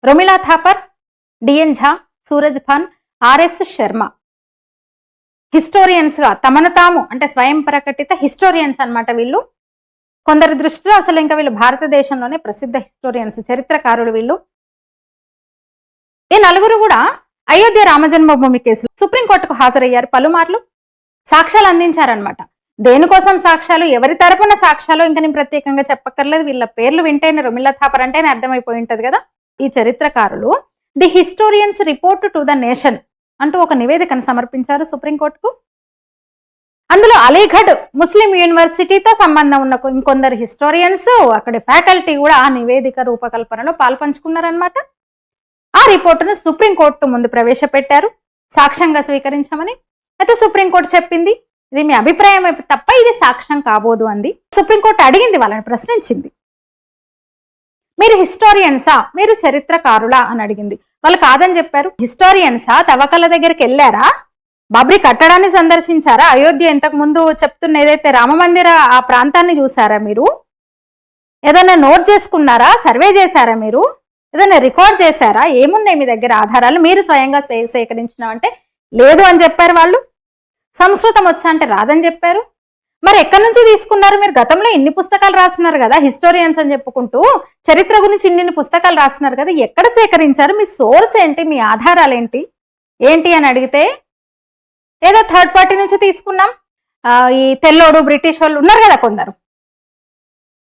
రొమిలా థాపర్, డిఎన్ ఝా, Suraj Khan, RS Sharma historians గా తమను తాము అంటే స్వయం ప్రకటిత హిస్టోరియన్స్ అన్నమాట వీళ్ళు. కొందరి దృష్టిలో అసలు ఇంకా వీళ్ళు భారతదేశంలోనే ప్రసిద్ధ హిస్టోరియన్స్, చరిత్రకారులు వీళ్ళు. ఈ నలుగురు కూడా అయోధ్య రామజన్మభూమి కేసులో సుప్రీంకోర్టుకు హాజరయ్యారు. పలుమార్లు సాక్ష్యాలు అందించారనమాట. దేనికోసం సాక్ష్యాలు, ఎవరి తరపున సాక్ష్యాలు ఇంకా నేను ప్రత్యేకంగా చెప్పక్కర్లేదు. వీళ్ళ పేర్లు వింటేనే, రొమిలా థాపర్ అంటేనే అర్థమైపోయి ఉంటది కదా. ఈ చరిత్రకారులు the historians report to the nation అంటూ ఒక నివేదికను సమర్పించారు సుప్రీంకోర్టుకు. అందులో అలీగఢ్ ముస్లిం యూనివర్సిటీతో సంబంధం ఉన్న ఇంకొందరు హిస్టోరియన్స్, అక్కడి ఫ్యాకల్టీ కూడా ఆ నివేదిక రూపకల్పనలో పాల్పంచుకున్నారనమాట. ఆ రిపోర్టును సుప్రీంకోర్టు ముందు ప్రవేశపెట్టారు సాక్ష్యంగా స్వీకరించమని. అయితే సుప్రీంకోర్టు చెప్పింది ఇది మీ అభిప్రాయం తప్ప ఇది సాక్ష్యం కాబోదు అంది. సుప్రీంకోర్టు అడిగింది, వాళ్ళని ప్రశ్నించింది, మీరు హిస్టోరియన్సా, మీరు చరిత్రకారులా అని అడిగింది. వాళ్ళు కాదని చెప్పారు. హిస్టోరియన్సా, తవ్వకాల దగ్గరికి వెళ్ళారా, బాబ్రీ కట్టడాన్ని సందర్శించారా, అయోధ్య ఇంతకు ముందు చెప్తున్న ఏదైతే రామమందిర ఆ ప్రాంతాన్ని చూసారా, మీరు ఏదైనా నోట్ చేసుకున్నారా, సర్వే చేశారా, మీరు ఏదైనా రికార్డ్ చేశారా, ఏమున్నాయి మీ దగ్గర ఆధారాలు, మీరు స్వయంగా సేకరించినా అంటే లేదు అని చెప్పారు వాళ్ళు. సంస్కృతం వచ్చా అంటే రాదని చెప్పారు. మరి ఎక్కడి నుంచి తీసుకున్నారు మీరు? గతంలో ఇన్ని పుస్తకాలు రాస్తున్నారు కదా హిస్టోరియన్స్ అని చెప్పుకుంటూ, చరిత్ర గురించి ఇన్ని పుస్తకాలు రాస్తున్నారు కదా, ఎక్కడ సేకరించారు, మీ సోర్స్ ఏంటి, మీ ఆధారాలు ఏంటి ఏంటి అని అడిగితే ఏదో థర్డ్ పార్టీ నుంచి తీసుకున్నాం, ఈ తెల్లోడు బ్రిటిష్ వాళ్ళు ఉన్నారు కదా కొందరు,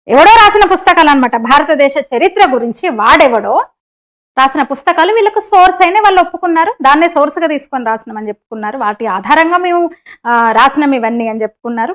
ఎవడో రాసిన పుస్తకాలు అనమాట, భారతదేశ చరిత్ర గురించి వాడెవడో రాసిన పుస్తకాలు వీళ్ళకు సోర్స్ అయినా వాళ్ళు ఒప్పుకున్నారు. దాన్నే సోర్స్గా తీసుకొని రాసినామని చెప్పుకున్నారు. వాటి ఆధారంగా మేము రాసినాం ఇవన్నీ అని చెప్పుకున్నారు.